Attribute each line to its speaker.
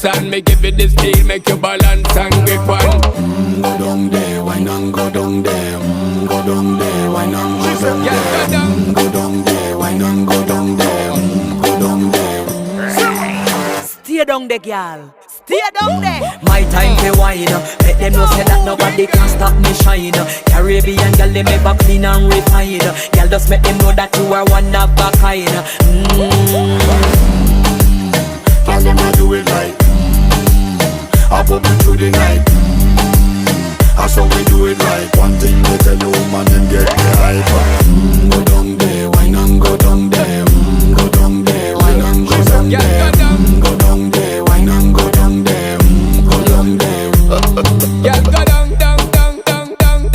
Speaker 1: dance and me give it this feel, make you balance and grip on.
Speaker 2: Go down there, why not go down there? Go down there, why not go down there? Go down there, why not go down there? Go down there.
Speaker 3: Stay down there, girl. Stay down there.
Speaker 4: My time to wine. Let them know say that nobody can stop me shine. Caribbean girl, they make back clean and refine. Girl, just make them know that you are one of a